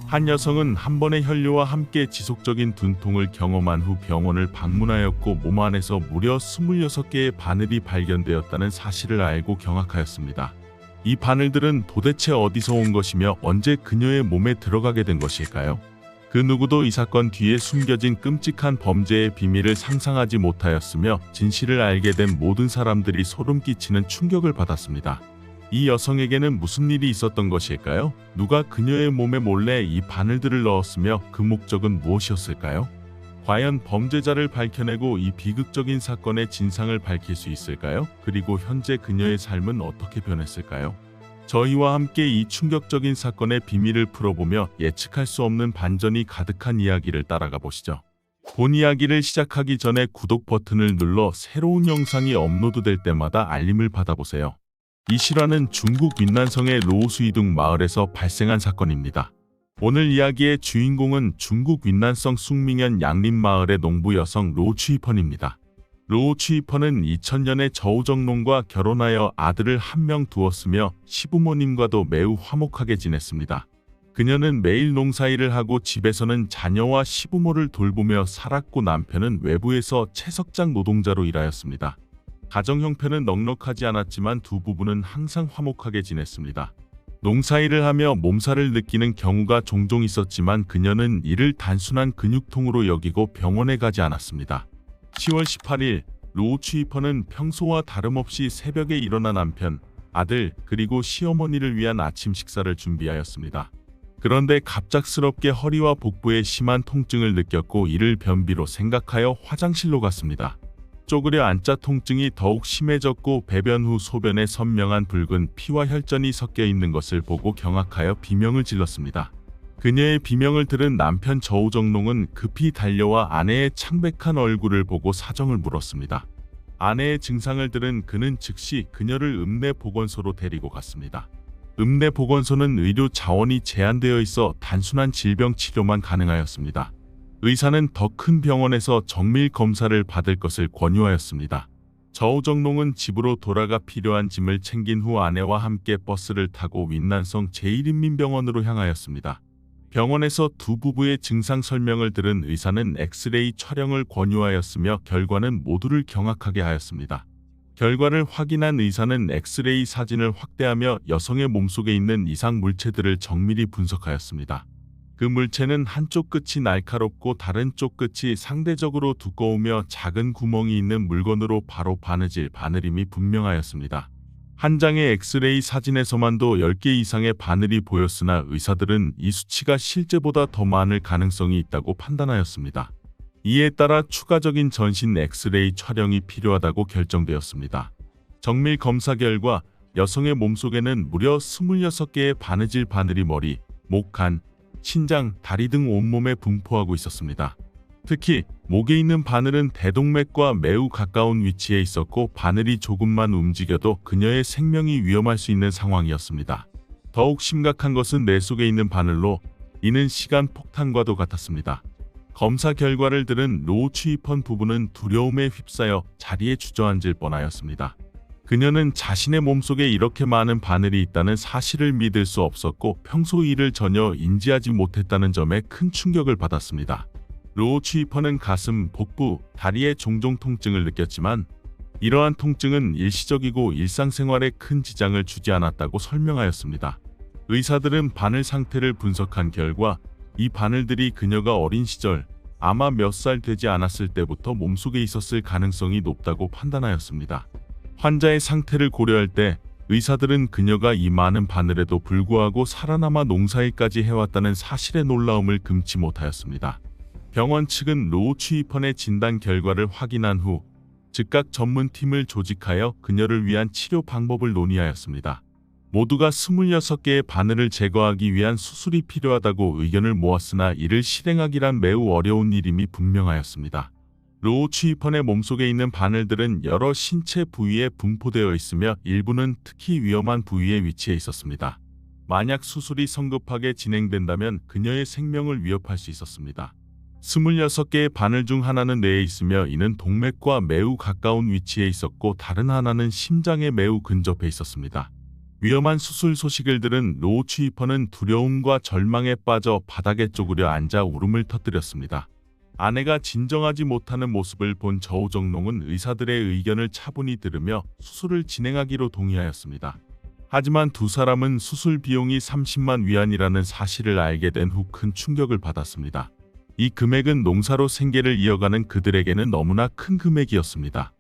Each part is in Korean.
한 여성은 한 번의 혈류와 함께 지속적인 분통을 경험한 후 병원을 방문하였고 몸 안에서 무려 26개의 바늘이 발견되었다는 사실을 알고 경악하였습니다. 이 바늘들은 도대체 어디서 온 것이며 언제 그녀의 몸에 들어가게 된 것일까요? 그 누구도 이 사건 뒤에 숨겨진 끔찍한 범죄의 비밀을 상상하지 못하였으며 진실을 알게 된 모든 사람들이 소름 끼치는 충격을 받았습니다. 이 여성에게는 무슨 일이 있었던 것일까요? 누가 그녀의 몸에 몰래 이 바늘들을 넣었으며 그 목적은 무엇이었을까요? 과연 범죄자를 밝혀내고 이 비극적인 사건의 진상을 밝힐 수 있을까요? 그리고 현재 그녀의 삶은 어떻게 변했을까요? 저희와 함께 이 충격적인 사건의 비밀을 풀어보며 예측할 수 없는 반전이 가득한 이야기를 따라가 보시죠. 본 이야기를 시작하기 전에 구독 버튼을 눌러 새로운 영상이 업로드될 때마다 알림을 받아보세요. 이 실화는 중국 윈난성의 로우수이둥 마을에서 발생한 사건입니다. 오늘 이야기의 주인공은 중국 윈난성 숭밍현 양림 마을의 농부 여성 로 취이펀입니다. 로 취이펀은 2000년에 저우정농과 결혼하여 아들을 한 명 두었으며 시부모님과도 매우 화목하게 지냈습니다. 그녀는 매일 농사일을 하고 집에서는 자녀와 시부모를 돌보며 살았고 남편은 외부에서 채석장 노동자로 일하였습니다. 가정 형편은 넉넉하지 않았지만 두 부부는 항상 화목하게 지냈습니다. 농사일을 하며 몸살을 느끼는 경우가 종종 있었지만 그녀는 이를 단순한 근육통으로 여기고 병원에 가지 않았습니다. 10월 18일 로 취이펀은 평소와 다름없이 새벽에 일어나 남편, 아들, 그리고 시어머니를 위한 아침 식사를 준비하였습니다. 그런데 갑작스럽게 허리와 복부에 심한 통증을 느꼈고 이를 변비로 생각하여 화장실로 갔습니다. 쪼그려 앉자 통증이 더욱 심해졌고 배변 후 소변에 선명한 붉은 피와 혈전이 섞여 있는 것을 보고 경악하여 비명을 질렀습니다. 그녀의 비명을 들은 남편 저우정농은 급히 달려와 아내의 창백한 얼굴을 보고 사정을 물었습니다. 아내의 증상을 들은 그는 즉시 그녀를 읍내보건소로 데리고 갔습니다. 읍내보건소는 의료 자원이 제한되어 있어 단순한 질병 치료만 가능하였습니다. 의사는 더 큰 병원에서 정밀 검사를 받을 것을 권유하였습니다. 저우정농은 집으로 돌아가 필요한 짐을 챙긴 후 아내와 함께 버스를 타고 윈난성 제1인민병원으로 향하였습니다. 병원에서 두 부부의 증상 설명을 들은 의사는 엑스레이 촬영을 권유하였으며 결과는 모두를 경악하게 하였습니다. 결과를 확인한 의사는 엑스레이 사진을 확대하며 여성의 몸속에 있는 이상 물체들을 정밀히 분석하였습니다. 그 물체는 한쪽 끝이 날카롭고 다른 쪽 끝이 상대적으로 두꺼우며 작은 구멍이 있는 물건으로 바로 바느질바늘임이 분명하였습니다. 한 장의 엑스레이 사진에서만도 10개 이상의 바늘이 보였으나 의사들은 이 수치가 실제보다 더 많을 가능성이 있다고 판단하였습니다. 이에 따라 추가적인 전신 엑스레이 촬영이 필요하다고 결정되었습니다. 정밀 검사 결과 여성의 몸속에는 무려 26개의 바느질 바늘이 머리, 목, 간, 신장, 다리 등 온몸에 분포하고 있었습니다. 특히 목에 있는 바늘은 대동맥과 매우 가까운 위치에 있었고 바늘이 조금만 움직여도 그녀의 생명이 위험할 수 있는 상황이었습니다. 더욱 심각한 것은 뇌 속에 있는 바늘로 이는 시간 폭탄과도 같았습니다. 검사 결과를 들은 로 취이펀 부부는 두려움에 휩싸여 자리에 주저앉을 뻔하였습니다. 그녀는 자신의 몸속에 이렇게 많은 바늘이 있다는 사실을 믿을 수 없었고 평소 이를 전혀 인지하지 못했다는 점에 큰 충격을 받았습니다. 로 취이펀은 가슴, 복부, 다리에 종종 통증을 느꼈지만 이러한 통증은 일시적이고 일상생활에 큰 지장을 주지 않았다고 설명하였습니다. 의사들은 바늘 상태를 분석한 결과 이 바늘들이 그녀가 어린 시절 아마 몇 살 되지 않았을 때부터 몸속에 있었을 가능성이 높다고 판단하였습니다. 환자의 상태를 고려할 때 의사들은 그녀가 이 많은 바늘에도 불구하고 살아남아 농사일까지 해왔다는 사실의 놀라움을 금치 못하였습니다. 병원 측은 로 취이펀의 진단 결과를 확인한 후 즉각 전문팀을 조직하여 그녀를 위한 치료 방법을 논의하였습니다. 모두가 26개의 바늘을 제거하기 위한 수술이 필요하다고 의견을 모았으나 이를 실행하기란 매우 어려운 일임이 분명하였습니다. 로 취이펀의 몸속에 있는 바늘들은 여러 신체 부위에 분포되어 있으며 일부는 특히 위험한 부위에 위치해 있었습니다. 만약 수술이 성급하게 진행된다면 그녀의 생명을 위협할 수 있었습니다. 26개의 바늘 중 하나는 뇌에 있으며 이는 동맥과 매우 가까운 위치에 있었고 다른 하나는 심장에 매우 근접해 있었습니다. 위험한 수술 소식을 들은 로 취이퍼는 두려움과 절망에 빠져 바닥에 쪼그려 앉아 울음을 터뜨렸습니다. 아내가 진정하지 못하는 모습을 본 저우정농은 의사들의 의견을 차분히 들으며 수술을 진행하기로 동의하였습니다. 하지만 두 사람은 수술 비용이 30만 위안이라는 사실을 알게 된 후 큰 충격을 받았습니다. 이 금액은 농사로 생계를 이어가는 그들에게는 너무나 큰 금액이었습니다.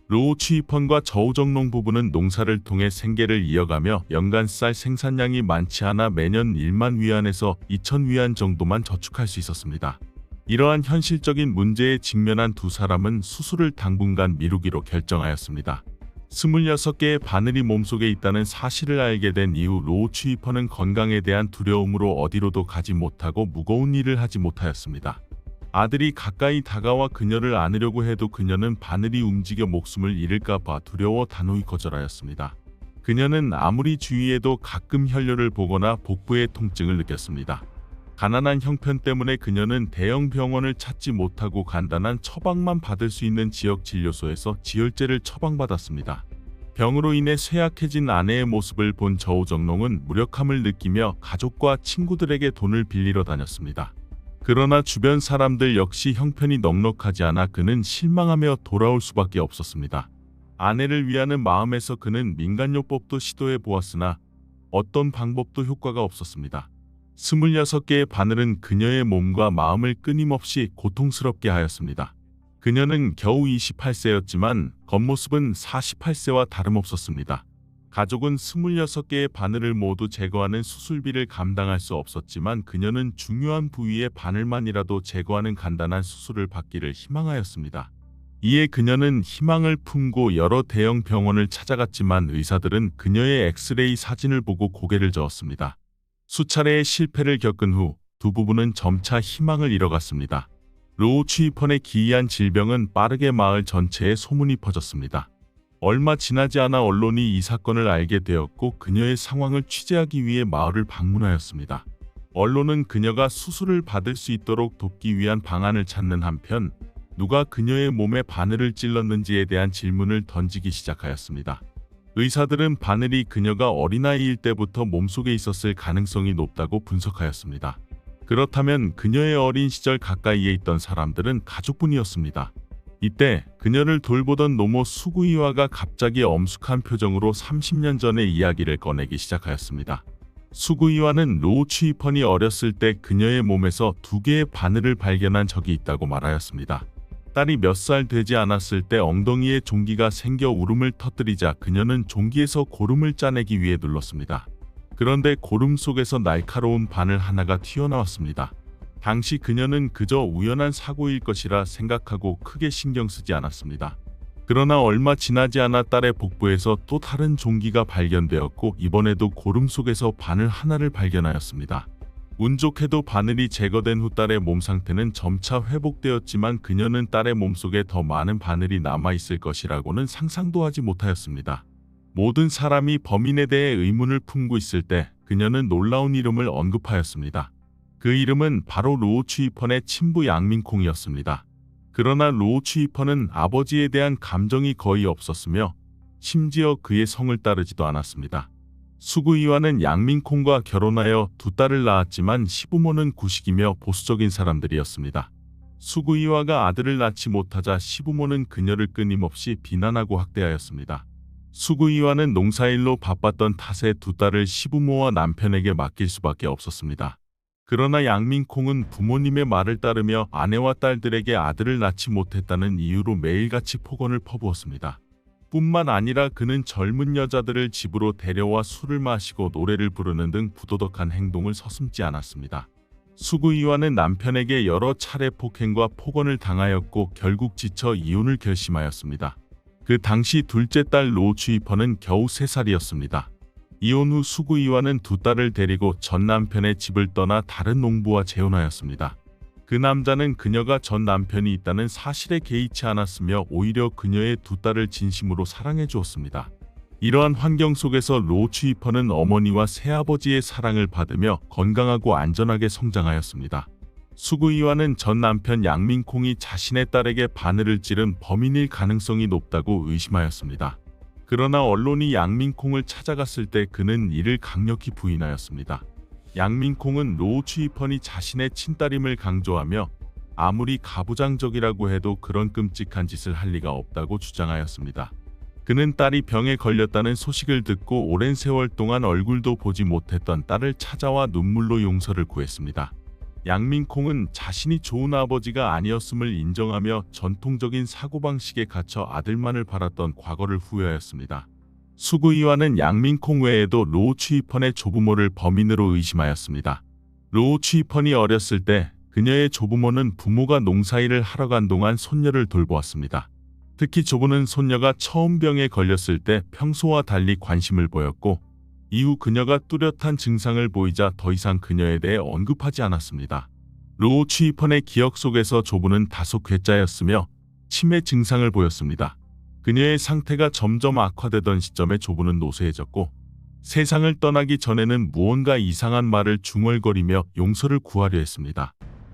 로 취이펀과 저우정농 부부는 농사를 통해 생계를 이어가며 연간 쌀 생산량이 많지 않아 매년 1만 위안에서 2천 위안 정도만 저축할 수 있었습니다. 이러한 현실적인 문제에 직면한 두 사람은 수술을 당분간 미루기로 결정하였습니다. 26개의 바늘이 몸속에 있다는 사실을 알게 된 이후 로 취이퍼는 건강에 대한 두려움으로 어디로도 가지 못하고 무거운 일을 하지 못하였습니다. 아들이 가까이 다가와 그녀를 안으려고 해도 그녀는 바늘이 움직여 목숨을 잃을까 봐 두려워 단호히 거절하였습니다. 그녀는 아무리 주의해도 가끔 혈뇨를 보거나 복부의 통증을 느꼈습니다. 가난한 형편 때문에 그녀는 대형 병원을 찾지 못하고 간단한 처방만 받을 수 있는 지역 진료소에서 지혈제를 처방받았습니다. 병으로 인해 쇠약해진 아내의 모습을 본 저우정농은 무력함을 느끼며 가족과 친구들에게 돈을 빌리러 다녔습니다. 그러나 주변 사람들 역시 형편이 넉넉하지 않아 그는 실망하며 돌아올 수밖에 없었습니다. 아내를 위하는 마음에서 그는 민간요법도 시도해 보았으나 어떤 방법도 효과가 없었습니다. 26개의 바늘은 그녀의 몸과 마음을 끊임없이 고통스럽게 하였습니다. 그녀는 겨우 28세였지만 겉모습은 48세와 다름없었습니다. 가족은 26개의 바늘을 모두 제거하는 수술비를 감당할 수 없었지만 그녀는 중요한 부위의 바늘만이라도 제거하는 간단한 수술을 받기를 희망하였습니다. 이에 그녀는 희망을 품고 여러 대형 병원을 찾아갔지만 의사들은 그녀의 엑스레이 사진을 보고 고개를 저었습니다. 수차례의 실패를 겪은 후 두 부부는 점차 희망을 잃어갔습니다. 로 취이펀의 기이한 질병은 빠르게 마을 전체에 소문이 퍼졌습니다. 얼마 지나지 않아 언론이 이 사건을 알게 되었고 그녀의 상황을 취재하기 위해 마을을 방문하였습니다. 언론은 그녀가 수술을 받을 수 있도록 돕기 위한 방안을 찾는 한편 누가 그녀의 몸에 바늘을 찔렀는지에 대한 질문을 던지기 시작하였습니다. 의사들은 바늘이 그녀가 어린아이일 때부터 몸속에 있었을 가능성이 높다고 분석하였습니다. 그렇다면 그녀의 어린 시절 가까이에 있던 사람들은 가족뿐이었습니다. 이때 그녀를 돌보던 노모 수구이와가 갑자기 엄숙한 표정으로 30년 전의 이야기를 꺼내기 시작하였습니다. 수구이와는 로 취이펀이 어렸을 때 그녀의 몸에서 2개의 바늘을 발견한 적이 있다고 말하였습니다. 딸이 몇 살 되지 않았을 때 엉덩이에 종기가 생겨 울음을 터뜨리자 그녀는 종기에서 고름을 짜내기 위해 눌렀습니다. 그런데 고름 속에서 날카로운 바늘 하나가 튀어나왔습니다. 당시 그녀는 그저 우연한 사고일 것이라 생각하고 크게 신경 쓰지 않았습니다. 그러나 얼마 지나지 않아 딸의 복부에서 또 다른 종기가 발견되었고 이번에도 고름 속에서 바늘 하나를 발견하였습니다. 운 좋게도 바늘이 제거된 후 딸의 몸 상태는 점차 회복되었지만 그녀는 딸의 몸속에 더 많은 바늘이 남아있을 것이라고는 상상도 하지 못하였습니다. 모든 사람이 범인에 대해 의문을 품고 있을 때 그녀는 놀라운 이름을 언급하였습니다. 그 이름은 바로 로 취이펀의 친부 양민콩이었습니다. 그러나 로 취이펀은 아버지에 대한 감정이 거의 없었으며 심지어 그의 성을 따르지도 않았습니다. 수구이와는 양민콩과 결혼하여 2딸을 낳았지만 시부모는 구식이며 보수적인 사람들이었습니다. 수구이와가 아들을 낳지 못하자 시부모는 그녀를 끊임없이 비난하고 학대하였습니다. 수구이와는 농사일로 바빴던 탓에 2딸을 시부모와 남편에게 맡길 수밖에 없었습니다. 그러나 양민콩은 부모님의 말을 따르며 아내와 딸들에게 아들을 낳지 못했다는 이유로 매일같이 폭언을 퍼부었습니다. 뿐만 아니라 그는 젊은 여자들을 집으로 데려와 술을 마시고 노래를 부르는 등 부도덕한 행동을 서슴지 않았습니다. 수구이와는 남편에게 여러 차례 폭행과 폭언을 당하였고 결국 지쳐 이혼을 결심하였습니다. 그 당시 둘째 딸 로 취이펀은 겨우 3살이었습니다. 이혼 후 수구이와는 2딸을 데리고 전 남편의 집을 떠나 다른 농부와 재혼하였습니다. 그 남자는 그녀가 전 남편이 있다는 사실에 개의치 않았으며 오히려 그녀의 2딸을 진심으로 사랑해 주었습니다. 이러한 환경 속에서 로 취이펀은 어머니와 새아버지의 사랑을 받으며 건강하고 안전하게 성장하였습니다. 수구이와는 전 남편 양민콩이 자신의 딸에게 바늘을 찌른 범인일 가능성이 높다고 의심하였습니다. 그러나 언론이 양민콩을 찾아갔을 때 그는 이를 강력히 부인하였습니다. 양민콩은 로우 추이펀이 자신의 친딸임을 강조하며 아무리 가부장적이라고 해도 그런 끔찍한 짓을 할 리가 없다고 주장하였습니다. 그는 딸이 병에 걸렸다는 소식을 듣고 오랜 세월 동안 얼굴도 보지 못했던 딸을 찾아와 눈물로 용서를 구했습니다. 양민콩은 자신이 좋은 아버지가 아니었음을 인정하며 전통적인 사고방식에 갇혀 아들만을 바랐던 과거를 후회하였습니다. 수구이와는 양민콩 외에도 로우 추이펀의 조부모를 범인으로 의심하였습니다. 로우 추이펀이 어렸을 때 그녀의 조부모는 부모가 농사일을 하러 간 동안 손녀를 돌보았습니다. 특히 조부는 손녀가 처음 병에 걸렸을 때 평소와 달리 관심을 보였고 이후 그녀가 뚜렷한 증상을 보이자 더 이상 그녀에 대해 언급하지 않았습니다. 로우 추이펀의 기억 속에서 조부는 다소 괴짜였으며 치매 증상을 보였습니다. 그녀의 상태가 점점 악화되던 시점에 조부는 노쇠해졌고 세상을 떠나기 전에는 무언가 이상한 말을 중얼거리며 용서를 구하려 했습니다.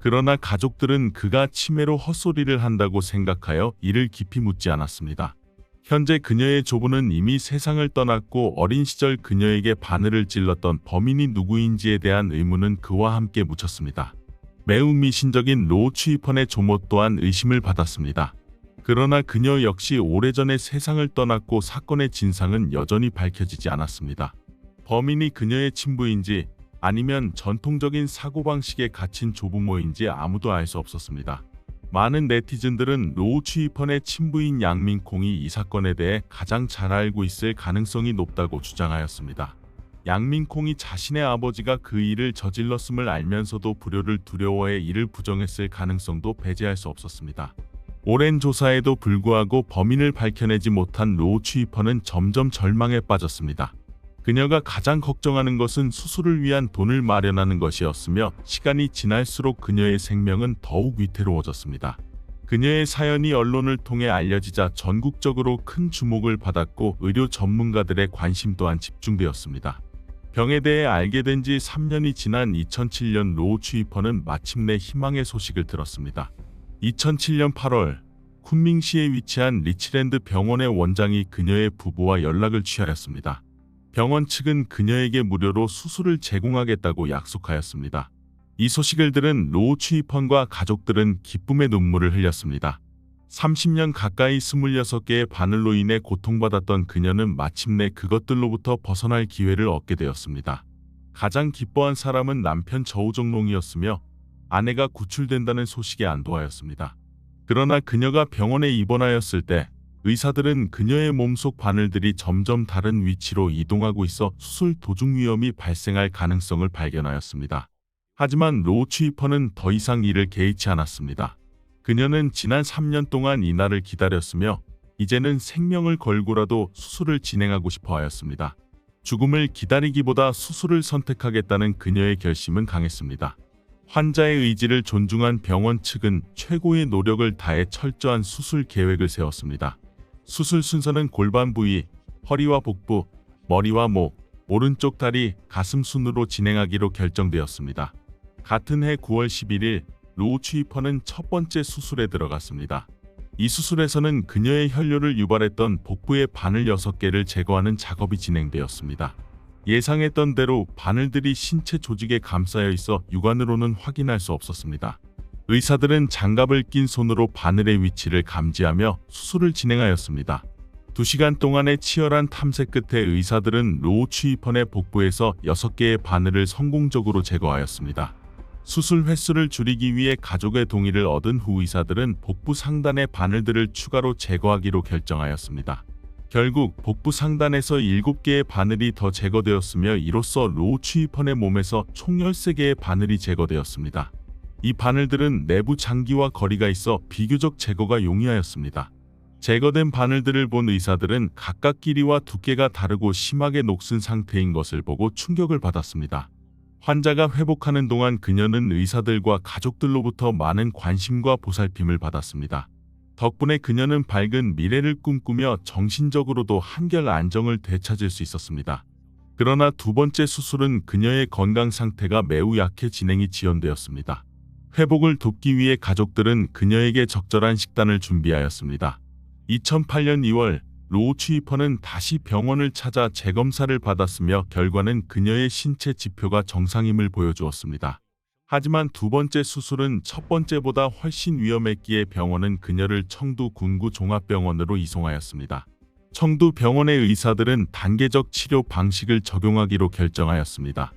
그러나 가족들은 그가 치매로 헛소리를 한다고 생각하여 이를 깊이 묻지 않았습니다. 현재 그녀의 조부는 이미 세상을 떠났고 어린 시절 그녀에게 바늘을 찔렀던 범인이 누구인지에 대한 의문은 그와 함께 묻혔습니다. 매우 미신적인 로우 추이펀의 조모 또한 의심을 받았습니다. 그러나 그녀 역시 오래전에 세상을 떠났고 사건의 진상은 여전히 밝혀지지 않았습니다. 범인이 그녀의 친부인지 아니면 전통적인 사고방식에 갇힌 조부모인지 아무도 알 수 없었습니다. 많은 네티즌들은 로우 추이펀의 친부인 양민콩이 이 사건에 대해 가장 잘 알고 있을 가능성이 높다고 주장하였습니다. 양민콩이 자신의 아버지가 그 일을 저질렀음을 알면서도 불효를 두려워해 이를 부정했을 가능성도 배제할 수 없었습니다. 오랜 조사에도 불구하고 범인을 밝혀내지 못한 로우 추이펀은 점점 절망에 빠졌습니다. 그녀가 가장 걱정하는 것은 수술을 위한 돈을 마련하는 것이었으며 시간이 지날수록 그녀의 생명은 더욱 위태로워졌습니다. 그녀의 사연이 언론을 통해 알려지자 전국적으로 큰 주목을 받았고 의료 전문가들의 관심 또한 집중되었습니다. 병에 대해 알게 된 지 3년이 지난 2007년 로우 추이펀은 마침내 희망의 소식을 들었습니다. 2007년 8월 쿤밍시에 위치한 리치랜드 병원의 원장이 그녀의 부부와 연락을 취하였습니다. 병원 측은 그녀에게 무료로 수술을 제공하겠다고 약속하였습니다. 이 소식을 들은 로우 추이펀과 가족들은 기쁨의 눈물을 흘렸습니다. 30년 가까이 26개의 바늘로 인해 고통받았던 그녀는 마침내 그것들로부터 벗어날 기회를 얻게 되었습니다. 가장 기뻐한 사람은 남편 저우정롱이었으며 아내가 구출된다는 소식에 안도하였습니다. 그러나 그녀가 병원에 입원하였을 때 의사들은 그녀의 몸속 바늘들이 점점 다른 위치로 이동하고 있어 수술 도중 위험이 발생할 가능성을 발견하였습니다. 하지만 로우 추이펀은 더 이상 이를 개의치 않았습니다. 그녀는 지난 3년 동안 이 날을 기다렸으며 이제는 생명을 걸고라도 수술을 진행하고 싶어 하였습니다. 죽음을 기다리기보다 수술을 선택하겠다는 그녀의 결심은 강했습니다. 환자의 의지를 존중한 병원 측은 최고의 노력을 다해 철저한 수술 계획을 세웠습니다. 수술 순서는 골반 부위, 허리와 복부, 머리와 목, 오른쪽 다리, 가슴 순으로 진행하기로 결정되었습니다. 같은 해 9월 11일 로우 추이펀은 첫 번째 수술에 들어갔습니다. 이 수술에서는 그녀의 혈뇨를 유발했던 복부의 바늘 6개를 제거하는 작업이 진행되었습니다. 예상했던 대로 바늘들이 신체 조직에 감싸여 있어 육안으로는 확인할 수 없었습니다. 의사들은 장갑을 낀 손으로 바늘의 위치를 감지하며 수술을 진행하였습니다. 2시간 동안의 치열한 탐색 끝에 의사들은 로우 추이펀의 복부에서 6개의 바늘을 성공적으로 제거하였습니다. 수술 횟수를 줄이기 위해 가족의 동의를 얻은 후 의사들은 복부 상단의 바늘들을 추가로 제거하기로 결정하였습니다. 결국 복부 상단에서 7개의 바늘이 더 제거되었으며 이로써 로우 추이펀의 몸에서 총 13개의 바늘이 제거되었습니다. 이 바늘들은 내부 장기와 거리가 있어 비교적 제거가 용이하였습니다. 제거된 바늘들을 본 의사들은 각각 길이와 두께가 다르고 심하게 녹슨 상태인 것을 보고 충격을 받았습니다. 환자가 회복하는 동안 그녀는 의사들과 가족들로부터 많은 관심과 보살핌을 받았습니다. 덕분에 그녀는 밝은 미래를 꿈꾸며 정신적으로도 한결 안정을 되찾을 수 있었습니다. 그러나 두 번째 수술은 그녀의 건강 상태가 매우 약해 진행이 지연되었습니다. 회복을 돕기 위해 가족들은 그녀에게 적절한 식단을 준비하였습니다. 2008년 2월 로 취입원은 다시 병원을 찾아 재검사를 받았으며 결과는 그녀의 신체 지표가 정상임을 보여주었습니다. 하지만 두 번째 수술은 첫 번째보다 훨씬 위험했기에 병원은 그녀를 청두 군구 종합병원으로 이송하였습니다. 청두 병원의 의사들은 단계적 치료 방식을 적용하기로 결정하였습니다.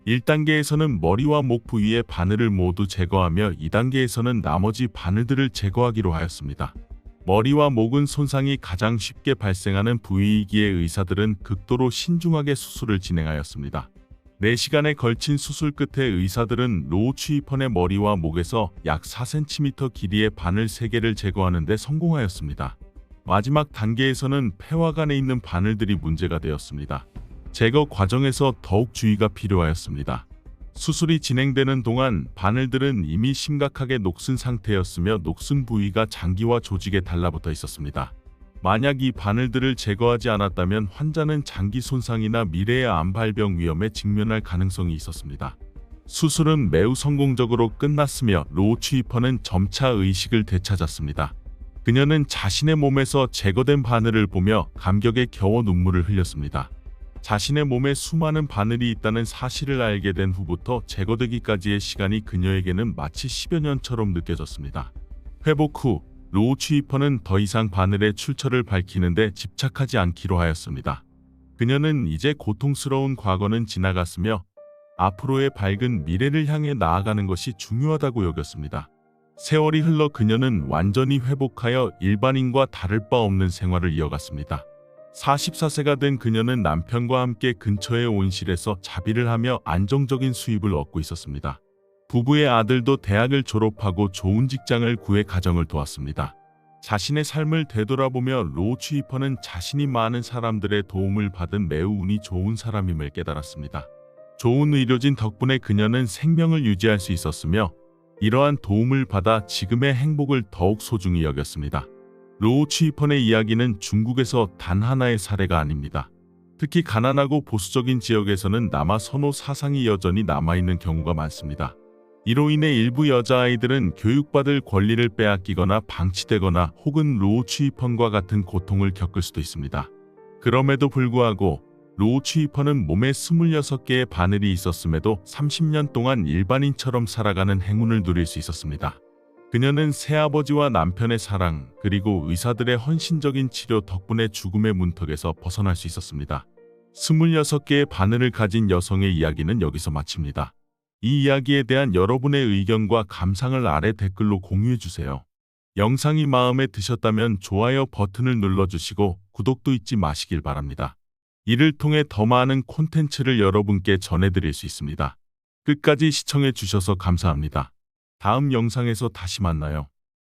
1단계에서는 머리와 목 부위의 바늘을 모두 제거하며 2단계에서는 나머지 바늘들을 제거하기로 하였습니다. 머리와 목은 손상이 가장 쉽게 발생하는 부위이기에 의사들은 극도로 신중하게 수술을 진행하였습니다. 4시간에 걸친 수술 끝에 의사들은 로 취입원의 머리와 목에서 약 4cm 길이의 바늘 3개를 제거하는 데 성공하였습니다. 마지막 단계에서는 폐화관에 있는 바늘들이 문제가 되었습니다. 제거 과정에서 더욱 주의가 필요하였습니다. 수술이 진행되는 동안 바늘들은 이미 심각하게 녹슨 상태였으며 녹슨 부위가 장기와 조직에 달라붙어 있었습니다. 만약 이 바늘들을 제거하지 않았다면 환자는 장기 손상이나 미래의 암발병 위험에 직면할 가능성이 있었습니다. 수술은 매우 성공적으로 끝났으며 로 취입원은 점차 의식을 되찾았습니다. 그녀는 자신의 몸에서 제거된 바늘을 보며 감격에 겨워 눈물을 흘렸습니다. 자신의 몸에 수많은 바늘이 있다는 사실을 알게 된 후부터 제거되기까지의 시간이 그녀에게는 마치 10여 년처럼 느껴졌습니다. 회복 후 로 취입원은 더 이상 바늘의 출처를 밝히는데 집착하지 않기로 하였습니다. 그녀는 이제 고통스러운 과거는 지나갔으며 앞으로의 밝은 미래를 향해 나아가는 것이 중요하다고 여겼습니다. 세월이 흘러 그녀는 완전히 회복하여 일반인과 다를 바 없는 생활을 이어갔습니다. 44세가 된 그녀는 남편과 함께 근처의 온실에서 자비를 하며 안정적인 수입을 얻고 있었습니다. 부부의 아들도 대학을 졸업하고 좋은 직장을 구해 가정을 도왔습니다. 자신의 삶을 되돌아보며 로 취입원은 자신이 많은 사람들의 도움을 받은 매우 운이 좋은 사람임을 깨달았습니다. 좋은 의료진 덕분에 그녀는 생명을 유지할 수 있었으며 이러한 도움을 받아 지금의 행복을 더욱 소중히 여겼습니다. 로 취입원의 이야기는 중국에서 단 하나의 사례가 아닙니다. 특히 가난하고 보수적인 지역에서는 남아 선호 사상이 여전히 남아있는 경우가 많습니다. 이로 인해 일부 여자아이들은 교육받을 권리를 빼앗기거나 방치되거나 혹은 로 취입원과 같은 고통을 겪을 수도 있습니다. 그럼에도 불구하고 로 취입원은 몸에 26개의 바늘이 있었음에도 30년 동안 일반인처럼 살아가는 행운을 누릴 수 있었습니다. 그녀는 새아버지와 남편의 사랑 그리고 의사들의 헌신적인 치료 덕분에 죽음의 문턱에서 벗어날 수 있었습니다. 26개의 바늘을 가진 여성의 이야기는 여기서 마칩니다. 이 이야기에 대한 여러분의 의견과 감상을 아래 댓글로 공유해주세요. 영상이 마음에 드셨다면 좋아요 버튼을 눌러주시고 구독도 잊지 마시길 바랍니다. 이를 통해 더 많은 콘텐츠를 여러분께 전해드릴 수 있습니다. 끝까지 시청해주셔서 감사합니다. 다음 영상에서 다시 만나요.